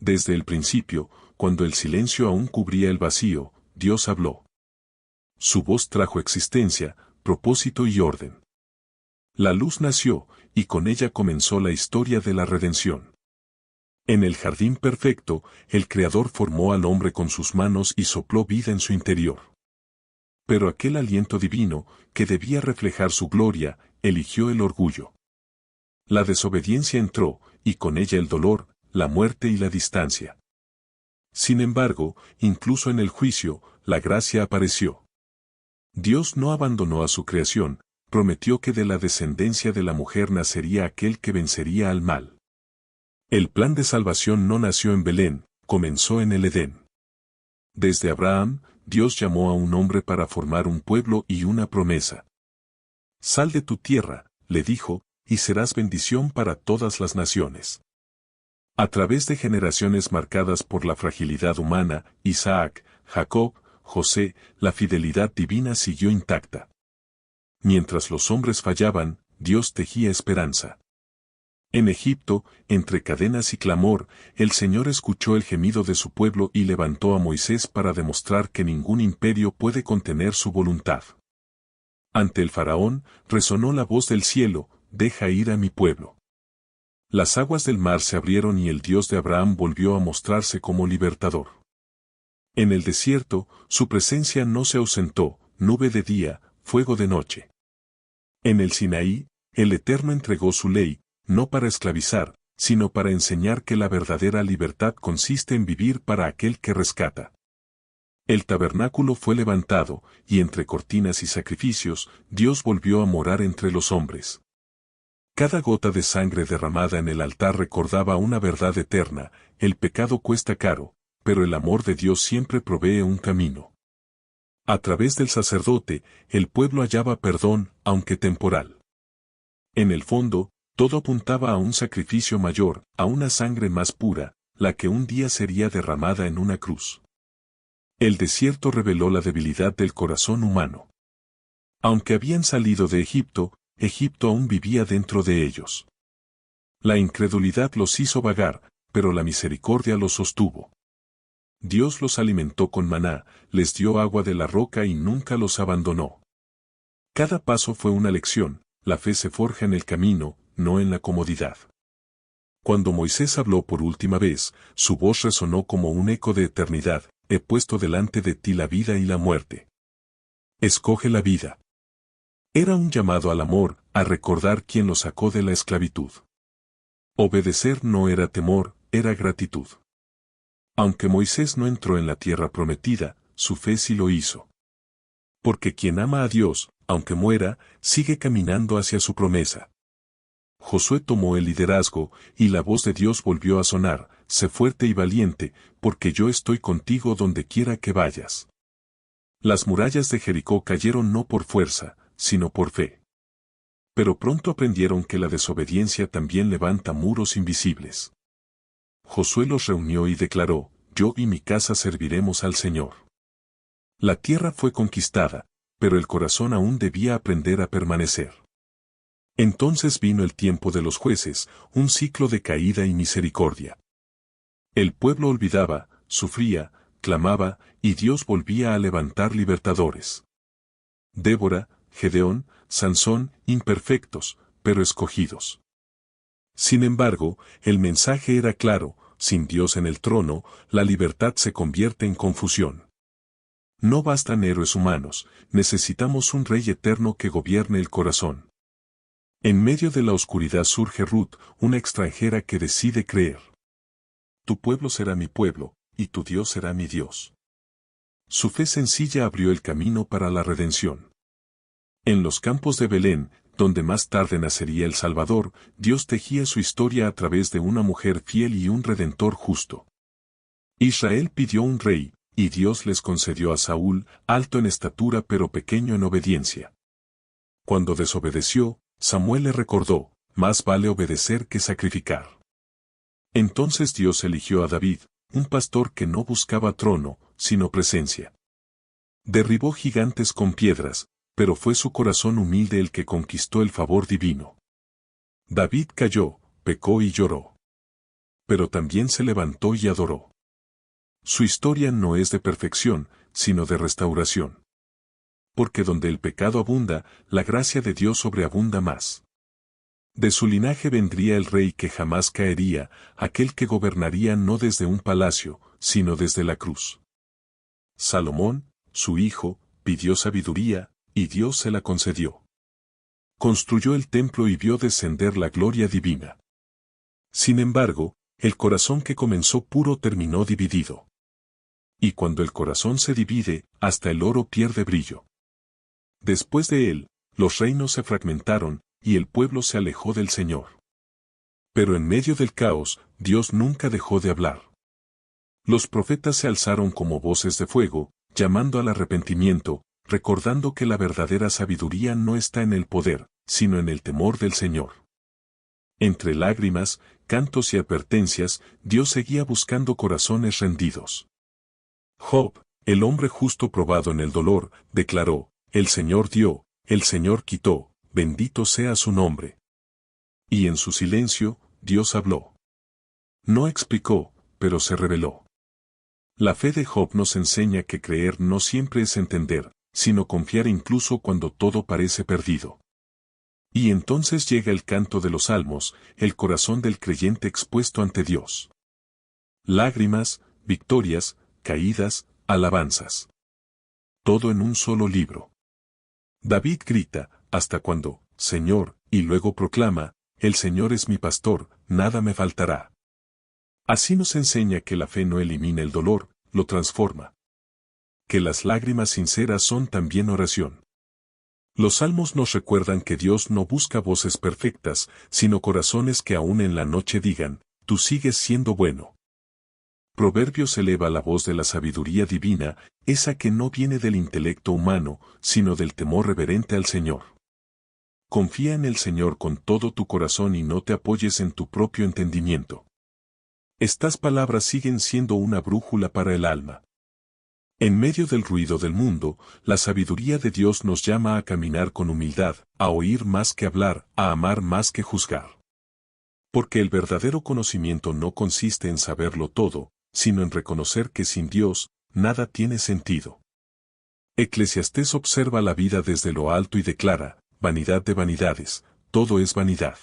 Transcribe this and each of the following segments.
Desde el principio, cuando el silencio aún cubría el vacío, Dios habló. Su voz trajo existencia, propósito y orden. La luz nació, y con ella comenzó la historia de la redención. En el jardín perfecto, el Creador formó al hombre con sus manos y sopló vida en su interior. Pero aquel aliento divino, que debía reflejar su gloria, eligió el orgullo. La desobediencia entró, y con ella el dolor, la muerte y la distancia. Sin embargo, incluso en el juicio, la gracia apareció. Dios no abandonó a su creación, prometió que de la descendencia de la mujer nacería aquel que vencería al mal. El plan de salvación no nació en Belén, comenzó en el Edén. Desde Abraham, Dios llamó a un hombre para formar un pueblo y una promesa. Sal de tu tierra, le dijo, y serás bendición para todas las naciones. A través de generaciones marcadas por la fragilidad humana, Isaac, Jacob, José, la fidelidad divina siguió intacta. Mientras los hombres fallaban, Dios tejía esperanza. En Egipto, entre cadenas y clamor, el Señor escuchó el gemido de su pueblo y levantó a Moisés para demostrar que ningún imperio puede contener su voluntad. Ante el faraón, resonó la voz del cielo, deja ir a mi pueblo. Las aguas del mar se abrieron y el Dios de Abraham volvió a mostrarse como libertador. En el desierto, su presencia no se ausentó, nube de día, fuego de noche. En el Sinaí, el Eterno entregó su ley, no para esclavizar, sino para enseñar que la verdadera libertad consiste en vivir para aquel que rescata. El tabernáculo fue levantado, y entre cortinas y sacrificios, Dios volvió a morar entre los hombres. Cada gota de sangre derramada en el altar recordaba una verdad eterna, el pecado cuesta caro, pero el amor de Dios siempre provee un camino. A través del sacerdote, el pueblo hallaba perdón, aunque temporal. En el fondo, todo apuntaba a un sacrificio mayor, a una sangre más pura, la que un día sería derramada en una cruz. El desierto reveló la debilidad del corazón humano. Aunque habían salido de Egipto, Egipto aún vivía dentro de ellos. La incredulidad los hizo vagar, pero la misericordia los sostuvo. Dios los alimentó con maná, les dio agua de la roca y nunca los abandonó. Cada paso fue una lección, la fe se forja en el camino, no en la comodidad. Cuando Moisés habló por última vez, su voz resonó como un eco de eternidad, he puesto delante de ti la vida y la muerte. Escoge la vida. Era un llamado al amor, a recordar quién lo sacó de la esclavitud. Obedecer no era temor, era gratitud. Aunque Moisés no entró en la tierra prometida, su fe sí lo hizo. Porque quien ama a Dios, aunque muera, sigue caminando hacia su promesa. Josué tomó el liderazgo, y la voz de Dios volvió a sonar, sé fuerte y valiente, porque yo estoy contigo donde quiera que vayas. Las murallas de Jericó cayeron no por fuerza, sino por fe. Pero pronto aprendieron que la desobediencia también levanta muros invisibles. Josué los reunió y declaró, yo y mi casa serviremos al Señor. La tierra fue conquistada, pero el corazón aún debía aprender a permanecer. Entonces vino el tiempo de los jueces, un ciclo de caída y misericordia. El pueblo olvidaba, sufría, clamaba, y Dios volvía a levantar libertadores. Débora, Gedeón, Sansón, imperfectos, pero escogidos. Sin embargo, el mensaje era claro, sin Dios en el trono, la libertad se convierte en confusión. No bastan héroes humanos, necesitamos un rey eterno que gobierne el corazón. En medio de la oscuridad surge Ruth, una extranjera que decide creer. Tu pueblo será mi pueblo, y tu Dios será mi Dios. Su fe sencilla abrió el camino para la redención. En los campos de Belén, donde más tarde nacería el Salvador, Dios tejía su historia a través de una mujer fiel y un redentor justo. Israel pidió un rey, y Dios les concedió a Saúl, alto en estatura pero pequeño en obediencia. Cuando desobedeció, Samuel le recordó, más vale obedecer que sacrificar. Entonces Dios eligió a David, un pastor que no buscaba trono, sino presencia. Derribó gigantes con piedras, pero fue su corazón humilde el que conquistó el favor divino. David cayó, pecó y lloró. pero también se levantó y adoró. Su historia no es de perfección, sino de restauración. Porque donde el pecado abunda, la gracia de Dios sobreabunda más. De su linaje vendría el rey que jamás caería, aquel que gobernaría no desde un palacio, sino desde la cruz. Salomón, su hijo, pidió sabiduría, y Dios se la concedió. Construyó el templo y vio descender la gloria divina. Sin embargo, el corazón que comenzó puro terminó dividido. Y cuando el corazón se divide, hasta el oro pierde brillo. Después de él, los reinos se fragmentaron, y el pueblo se alejó del Señor. Pero en medio del caos, Dios nunca dejó de hablar. Los profetas se alzaron como voces de fuego, llamando al arrepentimiento, recordando que la verdadera sabiduría no está en el poder, sino en el temor del Señor. Entre lágrimas, cantos y advertencias, Dios seguía buscando corazones rendidos. Job, el hombre justo probado en el dolor, declaró: el Señor dio, el Señor quitó, bendito sea su nombre. Y en su silencio, Dios habló. No explicó, pero se reveló. La fe de Job nos enseña que creer no siempre es entender, sino confiar incluso cuando todo parece perdido. Y entonces llega el canto de los salmos, el corazón del creyente expuesto ante Dios. Lágrimas, victorias, caídas, alabanzas. Todo en un solo libro. David grita: ¿hasta cuándo, Señor? Y luego proclama: el Señor es mi pastor, nada me faltará. Así nos enseña que la fe no elimina el dolor, lo transforma. Que las lágrimas sinceras son también oración. Los salmos nos recuerdan que Dios no busca voces perfectas, sino corazones que aún en la noche digan: tú sigues siendo bueno. Proverbios eleva la voz de la sabiduría divina, esa que no viene del intelecto humano, sino del temor reverente al Señor. Confía en el Señor con todo tu corazón y no te apoyes en tu propio entendimiento. Estas palabras siguen siendo una brújula para el alma. En medio del ruido del mundo, la sabiduría de Dios nos llama a caminar con humildad, a oír más que hablar, a amar más que juzgar. Porque el verdadero conocimiento no consiste en saberlo todo, sino en reconocer que sin Dios, nada tiene sentido. Eclesiastés observa la vida desde lo alto y declara: vanidad de vanidades, todo es vanidad.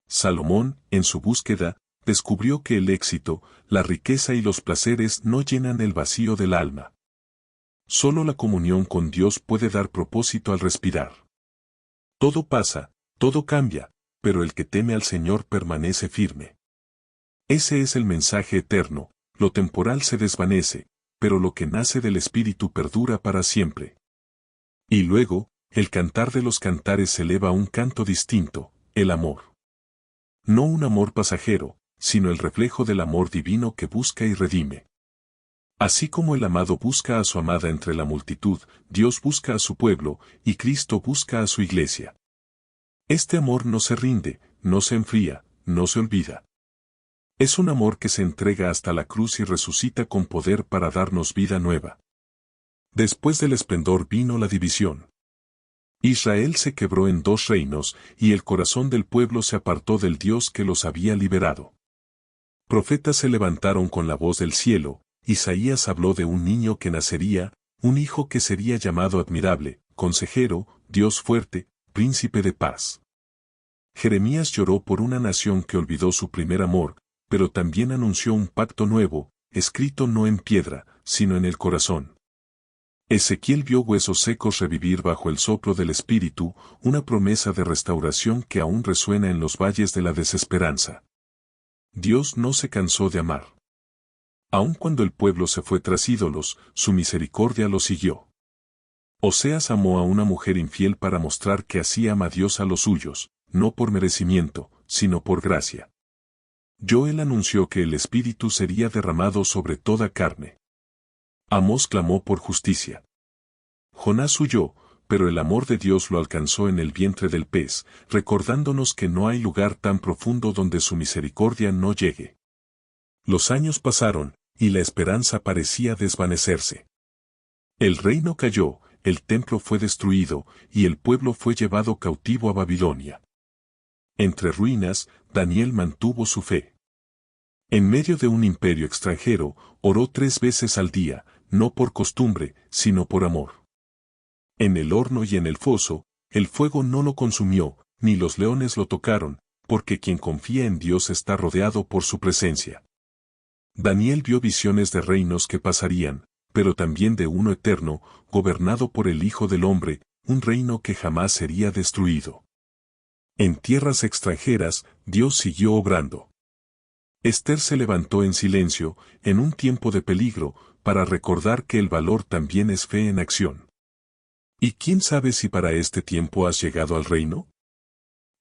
Salomón, en su búsqueda, descubrió que el éxito, la riqueza y los placeres no llenan el vacío del alma. Solo la comunión con Dios puede dar propósito al respirar. Todo pasa, todo cambia, pero el que teme al Señor permanece firme. Ese es el mensaje eterno: lo temporal se desvanece, pero lo que nace del Espíritu perdura para siempre. Y luego, el cantar de los cantares eleva un canto distinto: el amor. No un amor pasajero, sino el reflejo del amor divino que busca y redime. Así como el amado busca a su amada entre la multitud, Dios busca a su pueblo, y Cristo busca a su iglesia. Este amor no se rinde, no se enfría, no se olvida. Es un amor que se entrega hasta la cruz y resucita con poder para darnos vida nueva. Después del esplendor vino la división. Israel se quebró en dos reinos, y el corazón del pueblo se apartó del Dios que los había liberado. Profetas se levantaron con la voz del cielo. Isaías habló de un niño que nacería, un hijo que sería llamado admirable, consejero, Dios fuerte, príncipe de paz. Jeremías lloró por una nación que olvidó su primer amor, pero también anunció un pacto nuevo, escrito no en piedra, sino en el corazón. Ezequiel vio huesos secos revivir bajo el soplo del Espíritu, una promesa de restauración que aún resuena en los valles de la desesperanza. Dios no se cansó de amar. Aun cuando el pueblo se fue tras ídolos, su misericordia lo siguió. Oseas amó a una mujer infiel para mostrar que así ama Dios a los suyos, no por merecimiento, sino por gracia. Joel anunció que el Espíritu sería derramado sobre toda carne. Amós clamó por justicia. Jonás huyó, pero el amor de Dios lo alcanzó en el vientre del pez, recordándonos que no hay lugar tan profundo donde su misericordia no llegue. Los años pasaron, y la esperanza parecía desvanecerse. El reino cayó, el templo fue destruido, y el pueblo fue llevado cautivo a Babilonia. Entre ruinas, Daniel mantuvo su fe. En medio de un imperio extranjero, oró 3 veces al día, no por costumbre, sino por amor. En el horno y en el foso, el fuego no lo consumió, ni los leones lo tocaron, porque quien confía en Dios está rodeado por su presencia. Daniel vio visiones de reinos que pasarían, pero también de uno eterno, gobernado por el Hijo del Hombre, un reino que jamás sería destruido. En tierras extranjeras, Dios siguió obrando. Esther se levantó en silencio, en un tiempo de peligro, para recordar que el valor también es fe en acción. ¿Y quién sabe si para este tiempo has llegado al reino?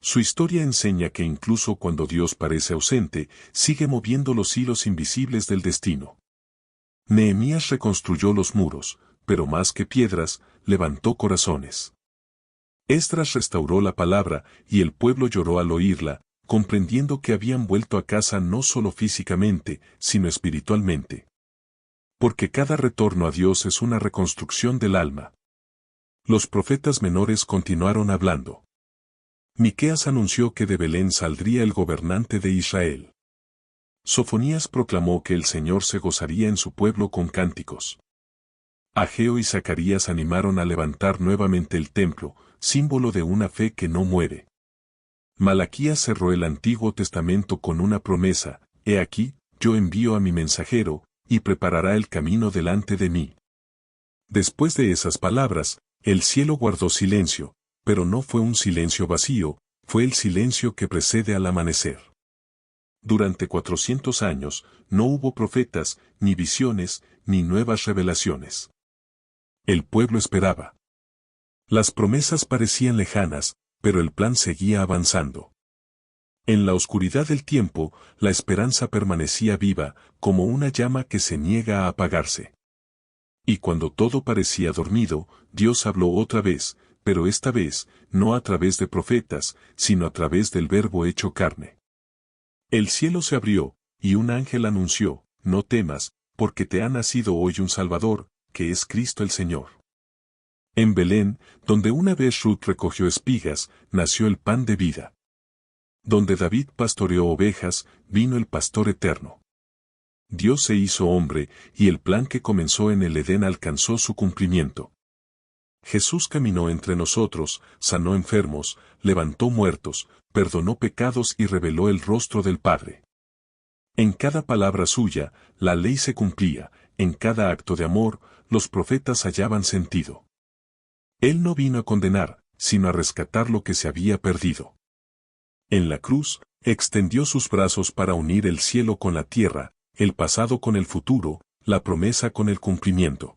Su historia enseña que incluso cuando Dios parece ausente, sigue moviendo los hilos invisibles del destino. Nehemías reconstruyó los muros, pero más que piedras, levantó corazones. Esdras restauró la palabra, y el pueblo lloró al oírla, comprendiendo que habían vuelto a casa no solo físicamente, sino espiritualmente. Porque cada retorno a Dios es una reconstrucción del alma. Los profetas menores continuaron hablando. Miqueas anunció que de Belén saldría el gobernante de Israel. Sofonías proclamó que el Señor se gozaría en su pueblo con cánticos. Ageo y Zacarías animaron a levantar nuevamente el templo, símbolo de una fe que no muere. Malaquías cerró el Antiguo Testamento con una promesa: «He aquí, yo envío a mi mensajero, y preparará el camino delante de mí». Después de esas palabras, el cielo guardó silencio, pero no fue un silencio vacío, fue el silencio que precede al amanecer. Durante 400 años, no hubo profetas, ni visiones, ni nuevas revelaciones. El pueblo esperaba. Las promesas parecían lejanas, pero el plan seguía avanzando. En la oscuridad del tiempo, la esperanza permanecía viva, como una llama que se niega a apagarse. Y cuando todo parecía dormido, Dios habló otra vez, pero esta vez, no a través de profetas, sino a través del Verbo hecho carne. El cielo se abrió, y un ángel anunció: «No temas, porque te ha nacido hoy un Salvador, que es Cristo el Señor». En Belén, donde una vez Ruth recogió espigas, nació el pan de vida. Donde David pastoreó ovejas, vino el pastor eterno. Dios se hizo hombre, y el plan que comenzó en el Edén alcanzó su cumplimiento. Jesús caminó entre nosotros, sanó enfermos, levantó muertos, perdonó pecados y reveló el rostro del Padre. En cada palabra suya, la ley se cumplía, en cada acto de amor, los profetas hallaban sentido. Él no vino a condenar, sino a rescatar lo que se había perdido. En la cruz, extendió sus brazos para unir el cielo con la tierra, el pasado con el futuro, la promesa con el cumplimiento.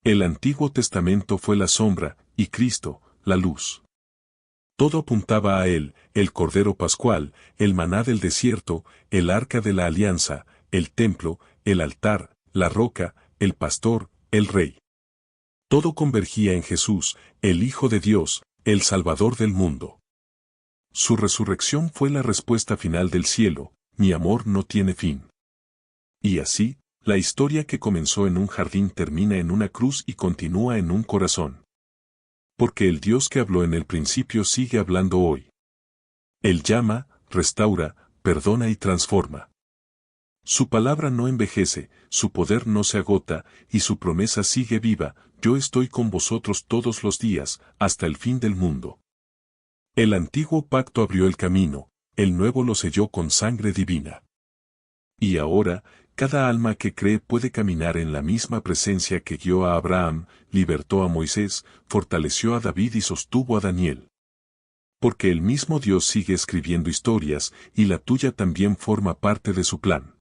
El Antiguo Testamento fue la sombra, y Cristo, la luz. Todo apuntaba a Él: el Cordero Pascual, el maná del desierto, el arca de la alianza, el templo, el altar, la roca, el pastor, el rey. Todo convergía en Jesús, el Hijo de Dios, el Salvador del mundo. Su resurrección fue la respuesta final del cielo: «Mi amor no tiene fin». Y así, la historia que comenzó en un jardín termina en una cruz y continúa en un corazón. Porque el Dios que habló en el principio sigue hablando hoy. Él llama, restaura, perdona y transforma. Su palabra no envejece, su poder no se agota, y su promesa sigue viva: «Yo estoy con vosotros todos los días, hasta el fin del mundo». El antiguo pacto abrió el camino, el nuevo lo selló con sangre divina. Y ahora, cada alma que cree puede caminar en la misma presencia que guió a Abraham, libertó a Moisés, fortaleció a David y sostuvo a Daniel. Porque el mismo Dios sigue escribiendo historias, y la tuya también forma parte de su plan.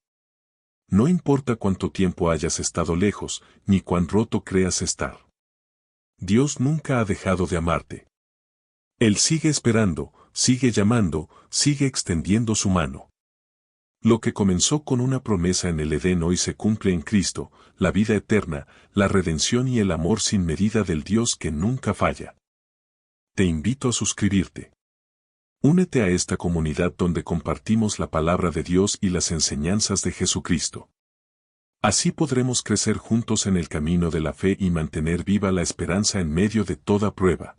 No importa cuánto tiempo hayas estado lejos, ni cuán roto creas estar. Dios nunca ha dejado de amarte. Él sigue esperando, sigue llamando, sigue extendiendo su mano. Lo que comenzó con una promesa en el Edén hoy se cumple en Cristo: la vida eterna, la redención y el amor sin medida del Dios que nunca falla. Te invito a suscribirte. Únete a esta comunidad donde compartimos la palabra de Dios y las enseñanzas de Jesucristo. Así podremos crecer juntos en el camino de la fe y mantener viva la esperanza en medio de toda prueba.